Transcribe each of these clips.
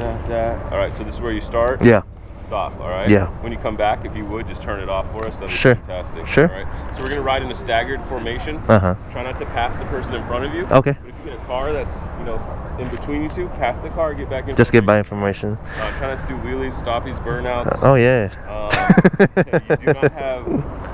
All right, so this is where you start? Yeah. Stop, all right? Yeah. When you come back, if you would, just turn it off for us. That'd be Sure. fantastic. Sure. All right. So we're going to ride in a staggered formation. Uh-huh. Try not to pass the person in front of you. Okay. But if you get a car that's, you know, in between you two, pass the car, get back in. Just get by information. Try not to do wheelies, stoppies, burnouts. Oh, yeah. You do not have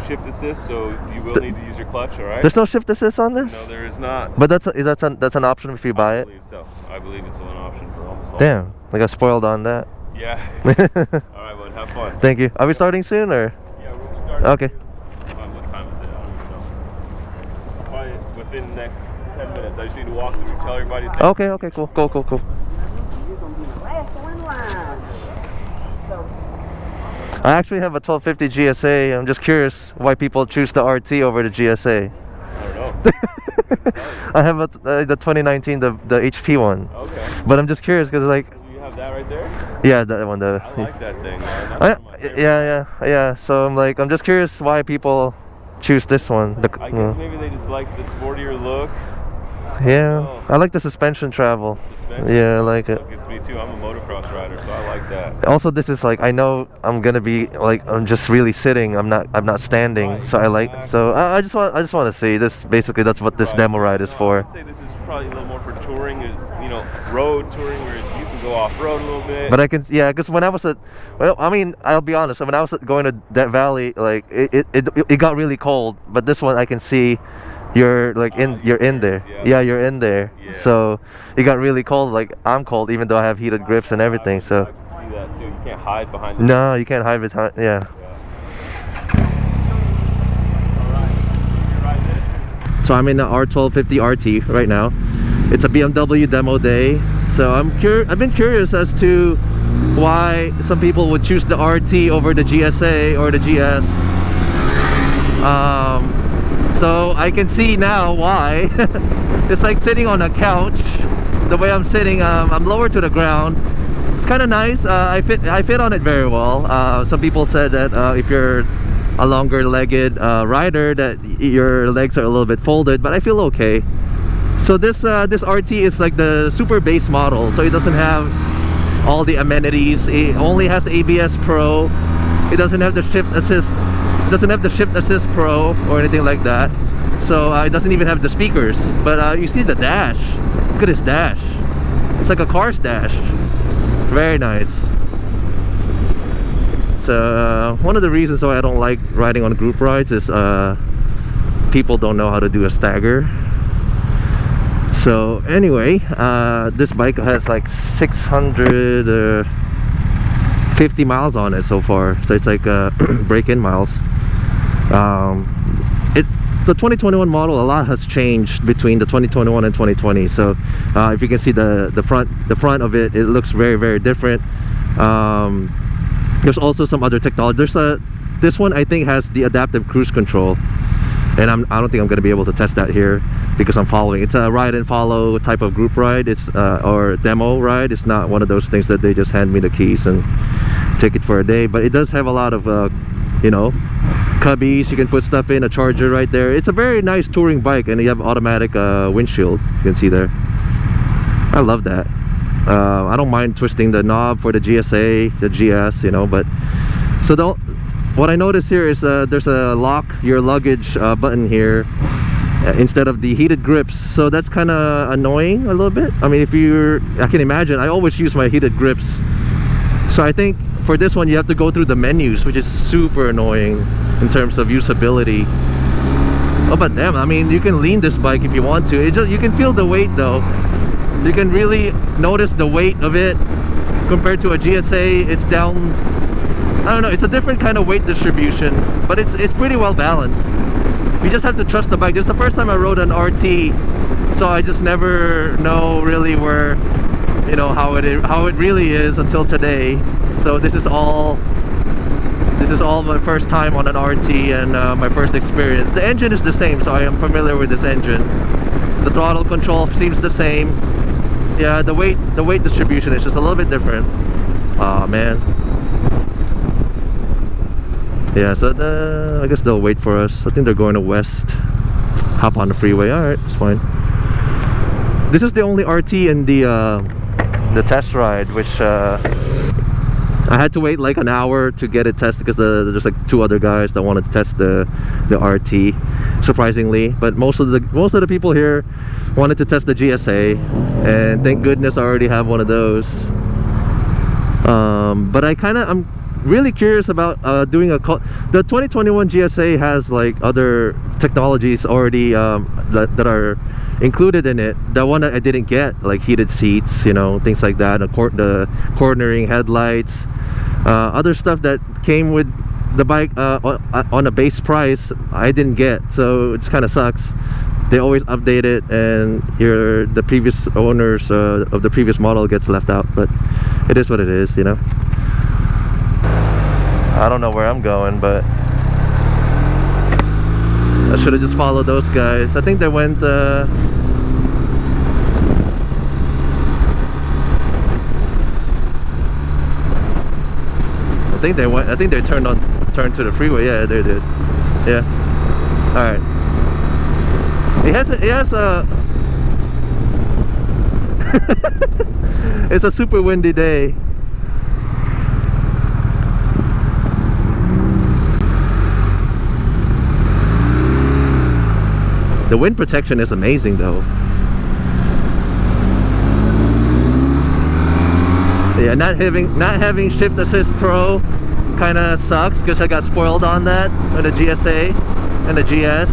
shift assist, so you will need to use your clutch, all right? There's no shift assist on this? No, there is not. But that's an option if you buy it? I believe so. I believe it's an option for almost all. Damn, I got spoiled on that. Yeah. All right, bud. Have fun. Thank you. Are we starting soon or? Yeah, we'll start. Okay. What time is it? I don't even know. Probably within the next 10 minutes. I just need to walk through, tell everybody. Okay, cool. Cool. I actually have a 1250 GSA. I'm just curious why people choose the RT over the GSA. I don't know. I have the 2019, the HP one. Okay. But I'm just curious because like. You have that right there? Yeah, that one. I like that thing, man. That's one of my favorites. Yeah. So I'm just curious why people choose this one. I guess maybe they just like the sportier look. Yeah, I like the suspension travel. Yeah, I like it. It's me too. I'm a motocross rider, so I like that. Also, this is like I know I'm gonna be like I'm just really sitting. I'm not standing. Right, so I like. So I just want to see this. Basically, that's what this demo ride is for. I'd say this is probably a little more for touring, you know, road touring, where you can go off road a little bit. But I can, yeah, because when I was I'll be honest. When I was going to Death Valley, like it got really cold. But this one, I can see. You're like you're in there. Yeah, you're in there. Yeah. So it got really cold. Like I'm cold, even though I have heated grips and everything. So. I can see that too. You can't hide behind. No, you can't hide behind. Yeah. So I'm in the R1250RT right now. It's a BMW demo day. So I've been curious as to why some people would choose the RT over the GSA or the GS. So I can see now why. It's like sitting on a couch. The way I'm sitting, I'm lower to the ground. It's kind of nice. I fit on it very well. Some people said that if you're a longer-legged rider, that your legs are a little bit folded, but I feel okay. So this RT is like the super base model, so it doesn't have all the amenities. It only has ABS Pro. It doesn't have the shift assist. Doesn't have the shift assist Pro or anything like that. So it doesn't even have the speakers. But you see the dash. Look at this dash. It's like a car's dash. Very nice. So one of the reasons why I don't like riding on group rides is people don't know how to do a stagger. So anyway, this bike has like 650 miles on it so far. So it's like break-in miles. It's the 2021 model. A lot has changed between the 2021 and 2020. So if you can see the front of it, it looks very, very different. There's also some other technology. This one I think has the adaptive cruise control, and I don't think I'm going to be able to test that here because I'm following. It's a ride and follow type of group ride. It's or demo ride. It's not one of those things that they just hand me the keys and take it for a day. But it does have a lot of you know, cubbies. You can put stuff in, a charger right there. It's a very nice touring bike, and you have automatic windshield. You can see there. I love that. I don't mind twisting the knob for the GSA, the GS, you know. But so what I noticed here is there's a lock your luggage button here instead of the heated grips. So that's kind of annoying a little bit. I mean, I can imagine. I always use my heated grips. So I think for this one you have to go through the menus, which is super annoying in terms of usability. Oh, but damn, I mean, you can lean this bike if you want to. You can feel the weight though. You can really notice the weight of it compared to a GSA. It's down, I don't know, it's a different kind of weight distribution, but it's pretty well balanced. You just have to trust the bike. This is the first time I rode an RT, so I just never know really where, you know, how it really is until today. So this is all my first time on an RT and my first experience. The engine is the same, so I am familiar with this engine. The throttle control seems the same. Yeah, the weight distribution is just a little bit different. Aw, man. Yeah, so I guess they'll wait for us. I think they're going to west. Hop on the freeway. Alright, it's fine. This is the only RT in the the test ride, which I had to wait like an hour to get it tested because there's like 2 other guys that wanted to test the RT, surprisingly. But most of the people here wanted to test the GSA, and thank goodness I already have one of those. But I'm really curious about doing the 2021 GSA has like other technologies already that are included in it. The one that I didn't get, like heated seats, you know, things like that, the cornering headlights, other stuff that came with the bike on a base price, I didn't get. So it kind of sucks. They always update it, and the previous owners of the previous model gets left out. But it is what it is, you know. I don't know where I'm going, but I should have just followed those guys. I think they went I think they turned to the freeway. Yeah, they did. Yeah. All right. It has a it's a super windy day. The wind protection is amazing though. Yeah, not having Shift Assist Pro kind of sucks because I got spoiled on that with the GSA and the GS.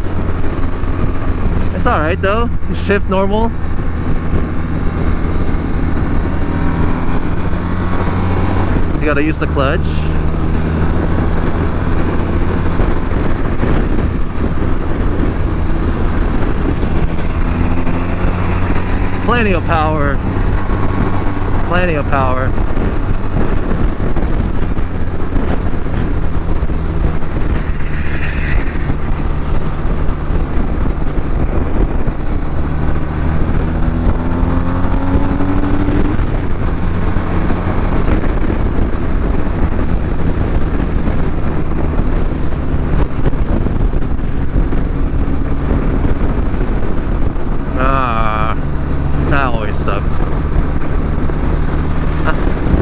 It's alright though. Shift normal. You gotta use the clutch. Plenty of power. Plenty of power.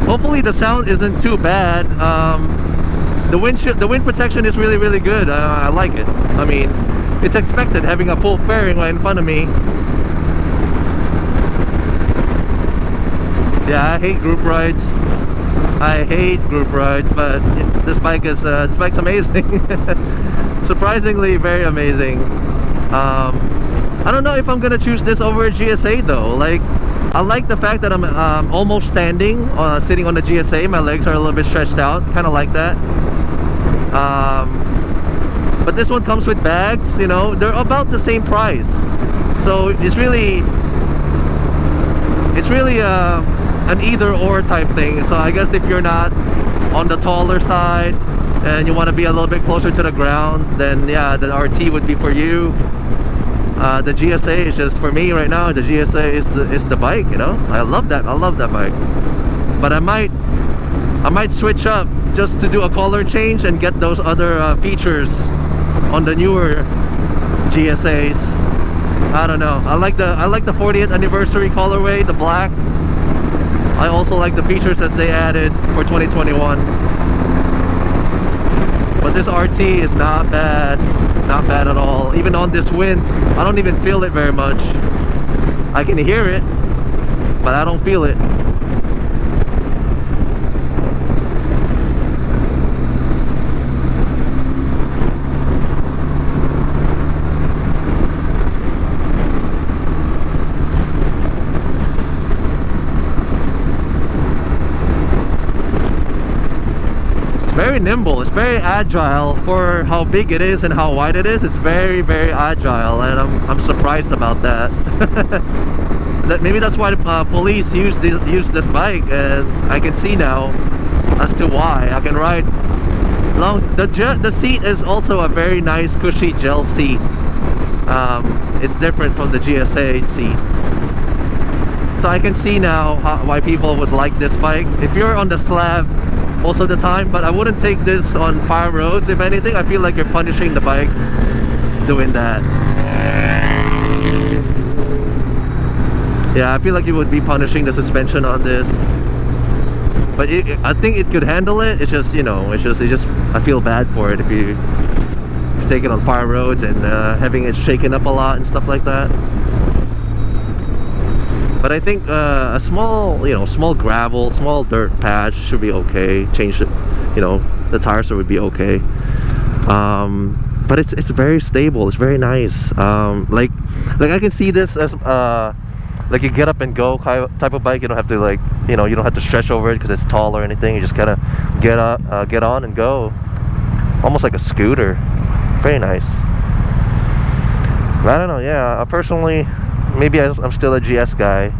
Hopefully the sound isn't too bad. The wind protection is really good. I like it. I mean, it's expected having a full fairing right in front of me. Yeah, I hate group rides. But this bike's amazing. Surprisingly very amazing. I don't know if I'm gonna choose this over a GSA though. Like, I like the fact that I'm almost standing, sitting on the GSA. My legs are a little bit stretched out, kind of like that. But this one comes with bags, you know. They're about the same price, so it's really an either-or type thing. So I guess if you're not on the taller side and you want to be a little bit closer to the ground, then yeah, the RT would be for you. The GSA is just for me right now. The GSA is the bike, you know. I love that bike. But I might switch up just to do a color change and get those other features on the newer GSAs. I don't know. I like the 40th anniversary colorway, the black. I also like the features that they added for 2021. But this RT is not bad. Not bad at all. Even on this wind, I don't even feel it very much. I can hear it, but I don't feel it. Very nimble. It's very agile for how big it is and how wide it is. It's very agile, and I'm surprised about that. Maybe that's why police use this bike, and I can see now as to why. I can ride long. The seat is also a very nice cushy gel seat. It's different from the GSA seat, so I can see now why people would like this bike. If you're on the slab most of the time, but I wouldn't take this on fire roads. If anything, I feel like you're punishing the bike doing that. Yeah, I feel like you would be punishing the suspension on this, but I think it could handle it. It's just, you know, it's just I feel bad for it if you take it on fire roads and having it shaken up a lot and stuff like that. But I think a small, you know, small gravel, small dirt patch should be okay. Change it, you know, the tires would be okay. But it's very stable. It's very nice. Like I can see this as like a get up and go type of bike. You don't have to, like, you know, you don't have to stretch over it because it's tall or anything. You just kind of get up, get on and go. Almost like a scooter. Very nice. But I don't know. Yeah, personally, maybe I'm still a GS guy.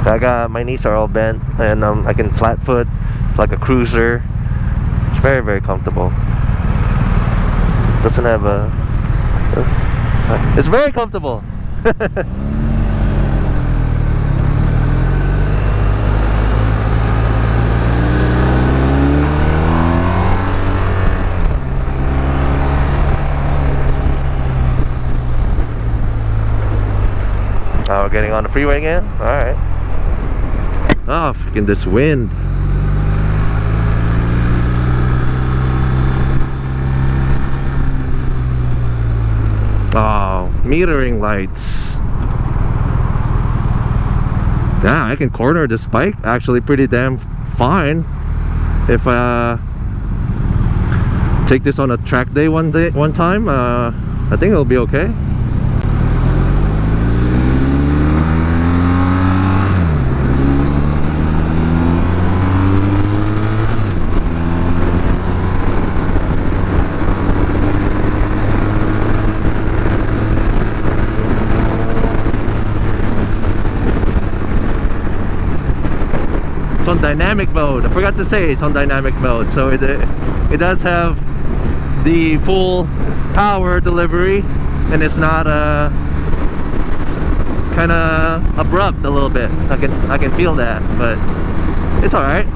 I got my knees are all bent, and I can flat foot like a cruiser. It's very, very comfortable. Doesn't have a. It's very comfortable. Oh, we're getting on the freeway again? Alright. Oh, freaking this wind. Oh, metering lights. Yeah, I can corner this bike actually pretty damn fine. If take this on a track day one time, I think it'll be okay. It's on dynamic mode. I forgot to say it's on dynamic mode, so it does have the full power delivery, and it's not it's kind of abrupt a little bit. I can feel that, but it's all right.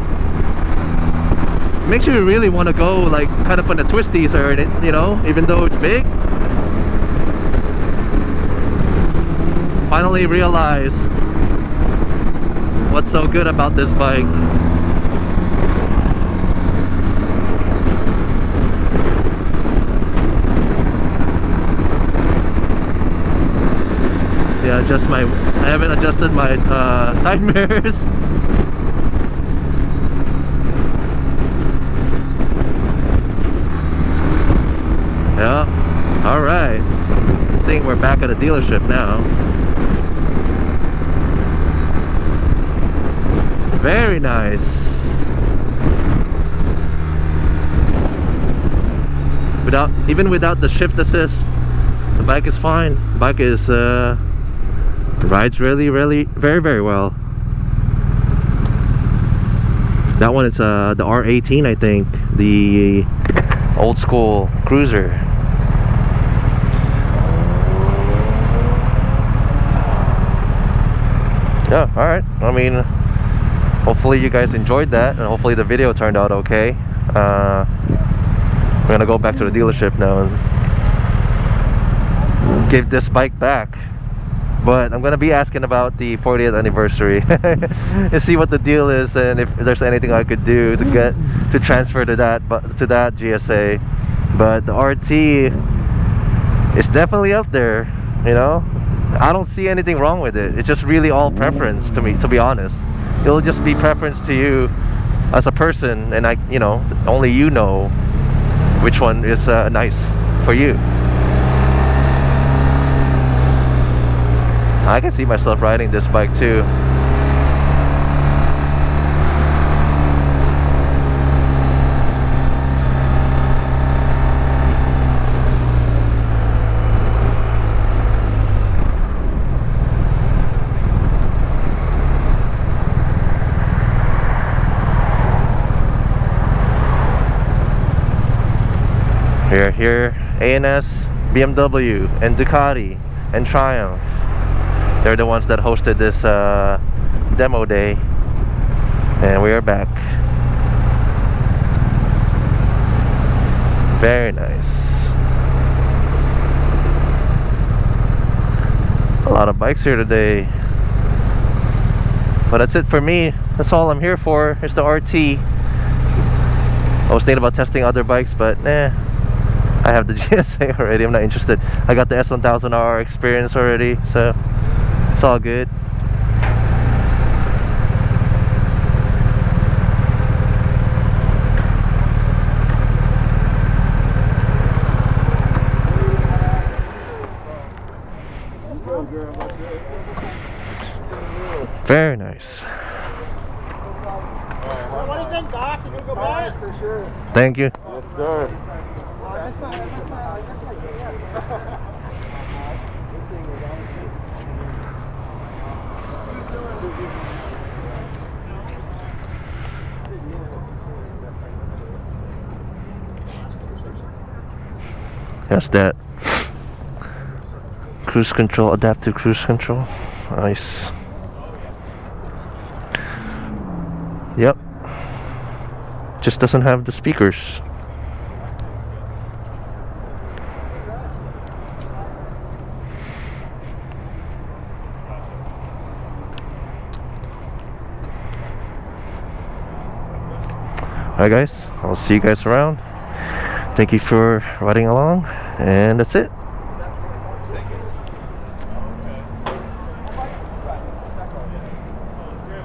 Makes you really want to go, like, kind of on the twisties, or, you know, even though it's big. Finally realized what's so good about this bike. Yeah, I haven't adjusted my side mirrors. Yeah, alright. I think we're back at the dealership now. Very nice. Even without the shift assist, the bike is fine. The bike is rides really, very, very well. That one is the R18, I think, the old school cruiser. Yeah, all right. I mean, hopefully you guys enjoyed that, and hopefully the video turned out okay. We're gonna go back to the dealership now and give this bike back. But I'm gonna be asking about the 40th anniversary and see what the deal is, and if there's anything I could do to transfer to that GSA. But the RT is definitely up there, you know. I don't see anything wrong with it. It's just really all preference to me, to be honest. It'll just be preference to you as a person, and you know, only you know which one is nice for you. I can see myself riding this bike too. Here, A&S, BMW, and Ducati, and Triumph. They're the ones that hosted this demo day, and we are back. Very nice. A lot of bikes here today. But that's it for me. That's all I'm here for. It's the RT. I was thinking about testing other bikes, but nah. I have the GSA already. I'm not interested. I got the S1000R experience already, so it's all good. Very nice. What do you think, Doc? You gonna go buy it? For sure. Thank you. Yes, sir. That's that. Cruise control, adaptive cruise control. Nice. Yep. Just doesn't have the speakers. Alright guys, I'll see you guys around. Thank you for riding along, and that's it.